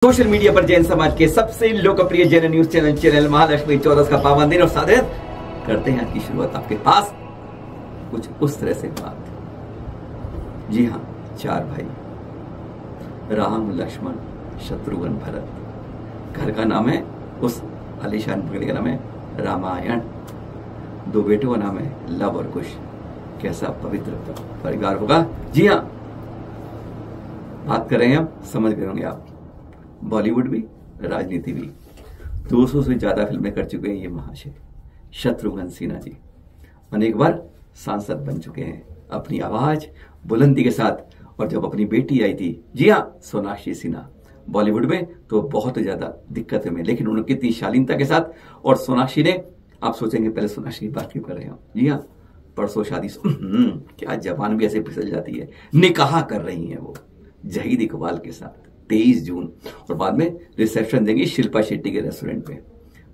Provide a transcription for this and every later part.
Social media पर जैन समाज के सबसे लोकप्रिय जैन न्यूज चैनल महालक्ष्मी चौदस का पावन दिन और सादर करते हैं की शुरुआत आपके पास कुछ उस तरह से बात। जी हाँ, चार भाई राम लक्ष्मण शत्रुघ्न भरत। घर का नाम है, उस आलीशान नगर का नाम है रामायण। दो बेटों का नाम है लव और कुश। कैसा पवित्र परिवार होगा। जी हाँ, बात कर रहे हैं हम, समझ गए होंगे आप। बॉलीवुड भी, राजनीति भी, 200 से ज्यादा फिल्में कर चुके हैं ये महाशय शत्रुघ्न सिन्हा जी। अनेक बार सांसद बन चुके हैं अपनी आवाज बुलंदी के साथ। और जब अपनी बेटी आई थी, जी हाँ, सोनाक्षी सिन्हा, बॉलीवुड में तो बहुत ज्यादा दिक्कत में, लेकिन उन्होंने कितनी शालीनता के साथ। और सोनाक्षी ने, आप सोचेंगे पहले सोनाक्षी की बात क्यों कर रहे हैं। जी हाँ, परसों शादी, क्या जबान भी ऐसे फिसल जाती है, निकाह कर रही है वो जहीद इकबाल के साथ 23 जून। और बाद में रिसेप्शन देंगी शिल्पा शेट्टी के रेस्टोरेंट पे।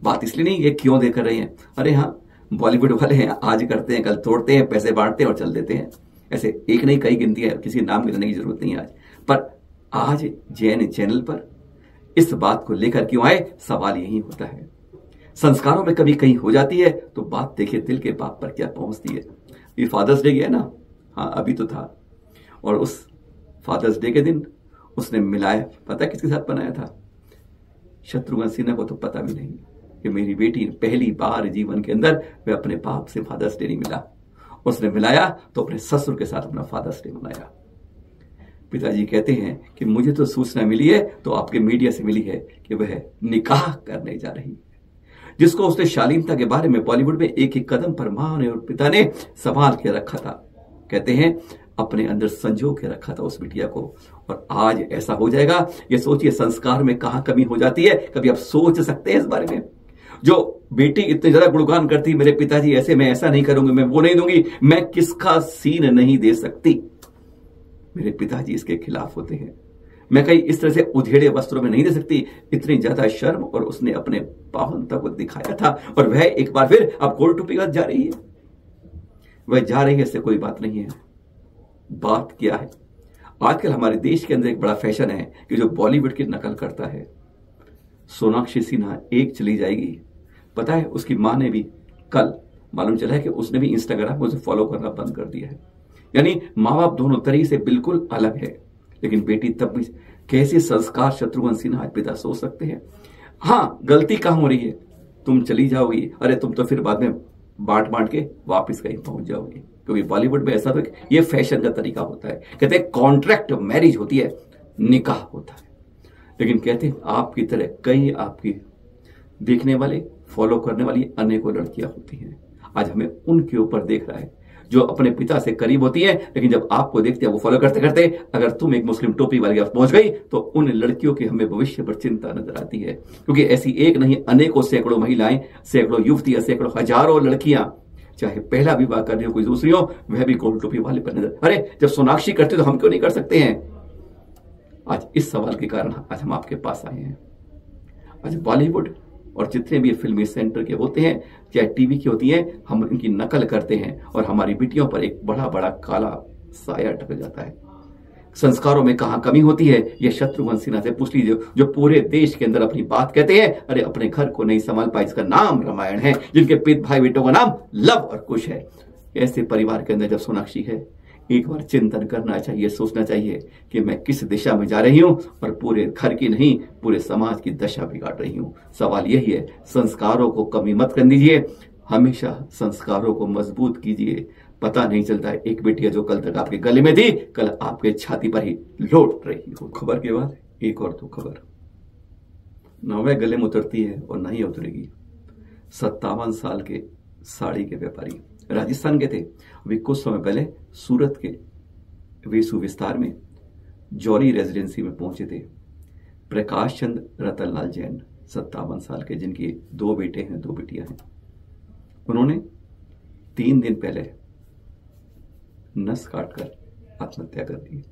बात इसलिए नहीं ये क्यों देकर रहे हैं, अरे हाँ, बॉलीवुड वाले हैं, आज करते हैं कल तोड़ते हैं, पैसे बांटते हैं और चल देते हैं। ऐसे एक नहीं कई गिनती है, किसी नाम लेने की जरूरत नहीं है आज। पर आज जैन चैनल पर इस बात को लेकर क्यों आए, सवाल यही होता है। संस्कारों में कभी कहीं हो जाती है तो बात देखिए दिल के बाप पर क्या पहुंचती है। ये फादर्स डे गया ना, हाँ अभी तो था, और उस फादर्स डे के दिन उसने मिलाया, पता किसके साथ बनाया था, शत्रुघ्न सिन्हा को तो पता भी नहीं कि मेरी बेटी पहली बार जीवन के अंदर वे अपने बाप से फादर्स डे नहीं मिला। उसने मिलाया तो अपने ससुर के साथ अपना फादर्स डे मनाया। पिताजी कहते हैं कि मुझे तो सूचना मिली है, तो आपके मीडिया से मिली है कि वह निकाह करने जा रही है, जिसको उसने शालीनता के बारे में बॉलीवुड में एक एक कदम पर मां ने और पिता ने संभाल के रखा था। कहते हैं अपने अंदर संजो के रखा था उस बिटिया को, और आज ऐसा हो जाएगा। ये सोचिए संस्कार में कहां कमी हो जाती है, कभी आप सोच सकते हैं इस बारे में। जो बेटी इतने ज्यादा गुणगान करती, मेरे पिताजी ऐसे, मैं ऐसा नहीं करूंगी, मैं वो नहीं दूंगी, मैं किसका सीन नहीं दे सकती, मेरे पिताजी इसके खिलाफ होते हैं, मैं कहीं इस तरह से उधेड़े वस्त्रों में नहीं दे सकती, इतनी ज्यादा शर्म। और उसने अपने पावनता को दिखाया था, और वह एक बार फिर अब गोल टूपी जा रही है। वह जा रही है, इससे कोई बात नहीं है। बात क्या है, आजकल हमारे देश के अंदर एक बड़ा फैशन है कि जो बॉलीवुड की नकल करता है। सोनाक्षी सिन्हा एक चली जाएगी, पता है उसकी मां ने भी कल मालूम चला है कि उसने भी इंस्टाग्राम में उसे फॉलो करना बंद कर दिया है। यानी माँ बाप दोनों तरीके से बिल्कुल अलग है, लेकिन बेटी तब भी। कैसे संस्कार शत्रुघ्न सिन्हा पिता सोच सकते हैं। हाँ, गलती कहां हो रही है, तुम चली जाओगी, अरे तुम तो फिर बाद में बांट बांट के वापस कहीं पहुंच जाओगी, क्योंकि बॉलीवुड में ऐसा तो ये फैशन का तरीका होता है। कहते हैं कॉन्ट्रैक्ट मैरिज होती है, निकाह होता है, लेकिन कहते हैं आपकी तरह कई आपकी देखने वाले, फॉलो करने वाली अनेकों लड़कियां होती हैं। आज हमें उनके ऊपर देख रहा है जो अपने पिता से करीब होती है, लेकिन जब आपको देखते हैं वो फॉलो करते करते अगर तुम एक मुस्लिम टोपी वाले पहुंच गई तो उन लड़कियों की हमें भविष्य पर चिंता नजर आती है। क्योंकि ऐसी एक नहीं, अनेकों सैकड़ों महिलाएं, सैकड़ों युवतियां, सैकड़ों हजारों लड़कियां, चाहे पहला विवाह कर रही हो कोई दूसरी हो, वह भी गोल टोपी वाले पर नजर। अरे जब सोनाक्षी करती तो हम क्यों नहीं कर सकते हैं। आज इस सवाल के कारण आज हम आपके पास आए हैं। आज बॉलीवुड और जितने भी फिल्मी सेंटर के होते हैं, चाहे टीवी की होती हैं, हम इनकी नकल करते हैं और हमारी बेटियों पर एक बड़ा बड़ा काला साया टक जाता है। संस्कारों में कहां कमी होती है, यह शत्रुघ्न सिन्हा से पूछ लीजिए, जो पूरे देश के अंदर अपनी बात कहते हैं। अरे अपने घर को नहीं संभाल पाए, इसका नाम रामायण है, जिनके पित भाई बेटों का नाम लव और कुश है। ऐसे परिवार के अंदर जब सोनाक्षी है, एक बार चिंतन करना चाहिए, सोचना चाहिए कि मैं किस दिशा में जा रही हूं, और पूरे घर की नहीं पूरे समाज की दशा बिगाड़ रही हूं। सवाल यही है, संस्कारों को कमी मत कर दीजिए, हमेशा संस्कारों को मजबूत कीजिए। पता नहीं चलता है, एक बेटिया जो कल तक आपके गले में थी, कल आपके छाती पर ही लौट रही हो। खबर के बाद एक और तो खबर, न वह गले में उतरती है और न ही उतरेगी। 57 साल के साड़ी के व्यापारी राजस्थान के थे, अभी कुछ समय पहले सूरत के वेसु विस्तार में जौरी रेजिडेंसी में पहुंचे थे। प्रकाश चंद्र रतनलाल जैन, 57 साल के, जिनके 2 बेटे हैं, 2 बेटियां हैं। उन्होंने 3 दिन पहले नस काटकर आत्महत्या कर दी।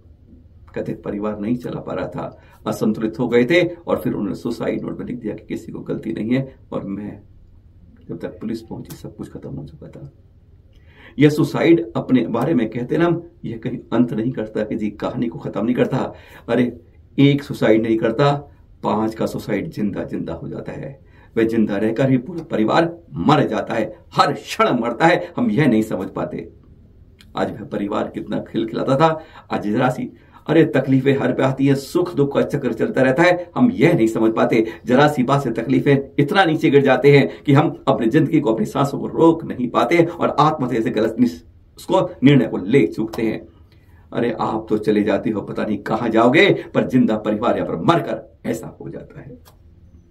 कहते परिवार नहीं चला पा रहा था, असंतुलित हो गए थे, और फिर उन्होंने सुसाइड नोट में लिख दिया कि किसी को गलती नहीं है, और मैं जब तक पुलिस पहुंची सब कुछ खत्म हो चुका था। यह सुसाइड अपने बारे में कहते ना हम, यह कहीं अंत नहीं करता कि जी कहानी को खत्म नहीं करता। अरे एक सुसाइड नहीं करता, 5 का सुसाइड जिंदा जिंदा हो जाता है। वह जिंदा रहकर ही पूरा परिवार मर जाता है, हर क्षण मरता है। हम यह नहीं समझ पाते। आज वह परिवार कितना खिलखिलाता था, आज जरा सी अरे तकलीफें हर पे आती है, सुख दुख का चक्र चलता रहता है। हम यह नहीं समझ पाते। जरा सी बात से तकलीफें इतना नीचे गिर जाते हैं कि हम अपनी जिंदगी को, अपनी सांसों को रोक नहीं पाते और आत्महत्या से गलत उसको निर्णय को ले चूकते हैं। अरे आप तो चले जाते हो, पता नहीं कहां जाओगे, पर जिंदा परिवार यहां पर मरकर ऐसा हो जाता है।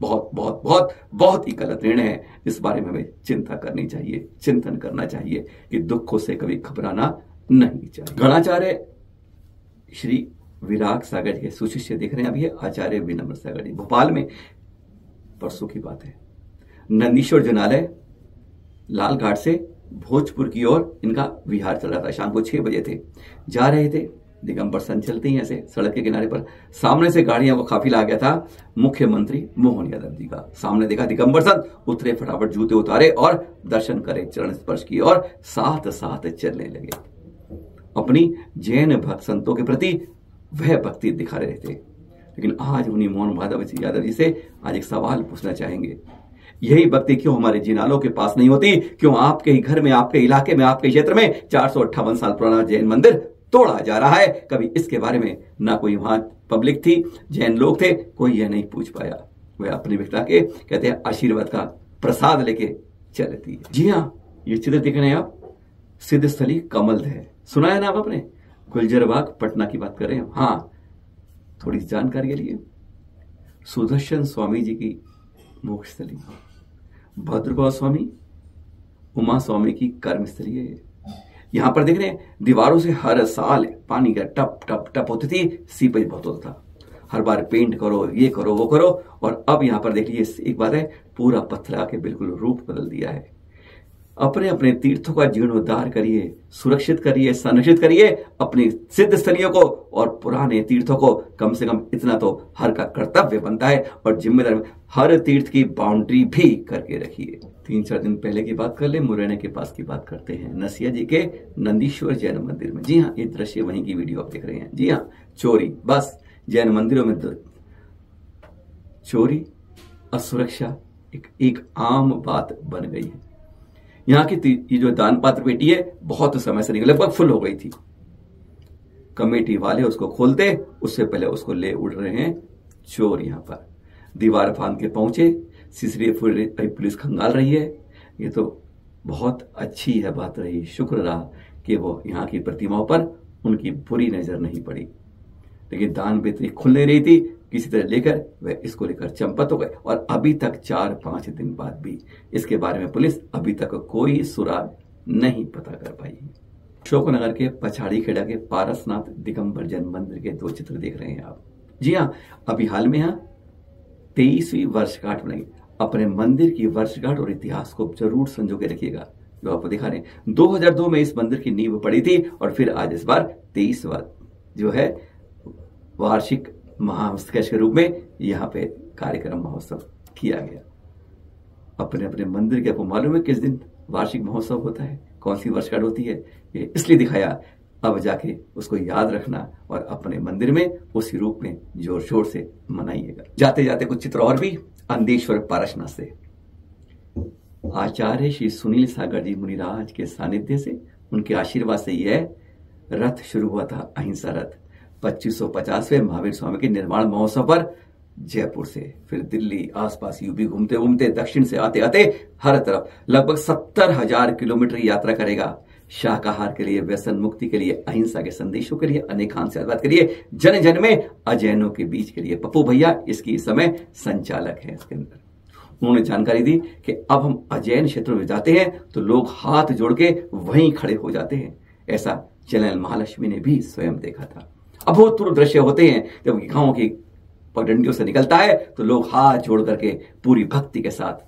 बहुत बहुत बहुत बहुत ही गलत निर्णय है। इस बारे में हमें चिंता करनी चाहिए, चिंतन करना चाहिए कि दुखों से कभी घबराना नहीं चाहिए। गणाचार्य श्री विराग सागर जी के सुशिष्य देख रहे हैं अभी, आचार्य विनम्र सागर जी, भोपाल में परसों की बात है। नंदीश्वर जनालय लाल घाट से भोजपुर की ओर इनका विहार चल रहा था। शाम को 6 बजे थे, जा रहे थे, दिगंबर सन चलते ही ऐसे सड़क के किनारे पर सामने से गाड़ियां वो काफिला आ गया था मुख्यमंत्री मोहन यादव जी का। सामने देखा दिगंबर सन, उतरे, फटाफट जूते उतारे और दर्शन करे, चरण स्पर्श किए और साथ साथ चलने लगे। अपनी जैन भक्त संतों के प्रति वह भक्ति दिखा रहे थे। लेकिन आज उन्हीं मोहन यादव जी से आज एक सवाल पूछना चाहेंगे, यही भक्ति क्यों हमारे जिनालों के पास नहीं होती? क्यों आपके ही घर में, आपके इलाके में, आपके क्षेत्र में 458 साल पुराना जैन मंदिर तोड़ा जा रहा है? कभी इसके बारे में ना कोई वहां पब्लिक थी, जैन लोग थे, कोई यह नहीं पूछ पाया। वह अपनी बिखरा के कहते हैं आशीर्वाद का प्रसाद लेके चलती है। जी हाँ, ये चित्र देख रहे हैं आप, सिद्धस्थली कमल है, सुना है ना आप आपने? गुलजरबाग पटना की बात कर रहे हैं। हाँ, थोड़ी जानकारी के लिए, सुदर्शन स्वामी जी की मोक्षस्थली, भद्रभाव स्वामी, उमा स्वामी की कर्मस्थली है। यहां पर देख रहे हैं दीवारों से हर साल पानी का टप टप टप होती थी, सीपेज बहुत होता था। हर बार पेंट करो, ये करो, वो करो, और अब यहां पर देख लीजिए एक बात है, पूरा पत्थर आके बिल्कुल रूप बदल दिया है। अपने अपने तीर्थों का जीर्णोद्धार करिए, सुरक्षित करिए, संरक्षित करिए अपनी सिद्ध स्थलियों को और पुराने तीर्थों को। कम से कम इतना तो हर का कर्तव्य बनता है और जिम्मेदारी, हर तीर्थ की बाउंड्री भी करके रखिए। 3-4 दिन पहले की बात कर ले, मुरैना के पास की बात करते हैं, नसिया जी के नंदीश्वर जैन मंदिर में। जी हाँ, ये दृश्य वहीं की वीडियो आप देख रहे हैं। जी हाँ, चोरी, बस जैन मंदिरों में चोरी, असुरक्षा एक आम बात बन गई है। यहाँ की ये जो दान पात्र पेटी है बहुत समय से लगभग फुल हो गई थी। कमेटी वाले उसको खोलते, उससे पहले उसको ले उड़ रहे हैं चोर। यहाँ पर दीवार फांद के पहुंचे, सीसीटीवी पुलिस खंगाल रही है। ये तो बहुत अच्छी है बात रही, शुक्र रहा कि वो यहाँ की प्रतिमाओं पर उनकी बुरी नजर नहीं पड़ी। लेकिन दान पेटी खुल नहीं रही थी, किसी तरह लेकर वह इसको लेकर चंपत हो गए और अभी तक 4-5 दिन बाद भी इसके बारे में पुलिस अभी तक कोई सुराग नहीं पता कर पाई है। अशोकनगर के पछाड़ी खेड़ा के पारसनाथ दिगंबर जैन मंदिर के 2 चित्र देख रहे हैं आप। जी हाँ, अभी हाल में यहाँ 23वीं वर्षगांठ बनाई। अपने मंदिर की वर्षगांठ और इतिहास को जरूर संजो के रखिएगा। जो आपको दिखा रहे हैं, 2002 में इस मंदिर की नींव पड़ी थी और फिर आज इस बार 23वां जो है वार्षिक महाउत्सव के रूप में यहाँ पे कार्यक्रम महोत्सव किया गया। अपने अपने मंदिर के आपको मालूम है किस दिन वार्षिक महोत्सव होता है, कौन सी वर्षगांठ होती है, ये इसलिए दिखाया। अब जाके उसको याद रखना और अपने मंदिर में उसी रूप में जोर शोर से मनाइएगा। जाते जाते कुछ चित्र और भी अंदेश्वर पारसनाथ से। आचार्य श्री सुनील सागर जी मुनिराज के सानिध्य से, उनके आशीर्वाद से यह रथ शुरू हुआ था, अहिंसा रथ। 2550वें महावीर स्वामी के निर्माण महोत्सव पर जयपुर से, फिर दिल्ली, आसपास यूपी घूमते घूमते, दक्षिण से आते आते हर तरफ लगभग 70,000 किलोमीटर यात्रा करेगा। शाकाहार के लिए, व्यसन मुक्ति के लिए, अहिंसा के संदेशों के लिए, अनेकांत से आशीर्वाद के लिए, जन जन में अजैनों के बीच के लिए। पप्पू भैया इसकी इस समय संचालक है इसके अंदर। उन्होंने जानकारी दी कि अब हम अजैन क्षेत्रों में जाते हैं तो लोग हाथ जोड़ के वहीं खड़े हो जाते हैं। ऐसा चैनल महालक्ष्मी ने भी स्वयं देखा था। अभूतपूर्व दृश्य होते हैं जब गांव की पगडंडियों से निकलता है तो लोग हाथ जोड़ करके पूरी भक्ति के साथ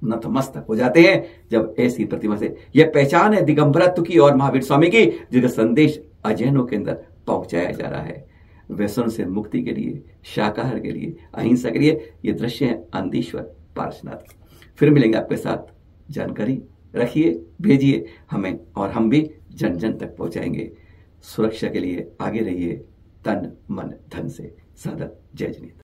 नतमस्तक हो जाते हैं। जब ऐसी प्रतिमा से, यह पहचान है दिगंबरत्व की और महावीर स्वामी की, जिसका संदेश अजैनों के अंदर पहुंचाया जा रहा है। व्यसन से मुक्ति के लिए, शाकाहार के लिए, अहिंसा के लिए। ये दृश्य है अंदेश्वर पारसनाथ। फिर मिलेंगे आपके साथ, जानकारी रखिए, भेजिए हमें और हम भी जन जन तक पहुंचाएंगे। सुरक्षा के लिए आगे रहिए, तन मन धन से। सादर, जय जनीत।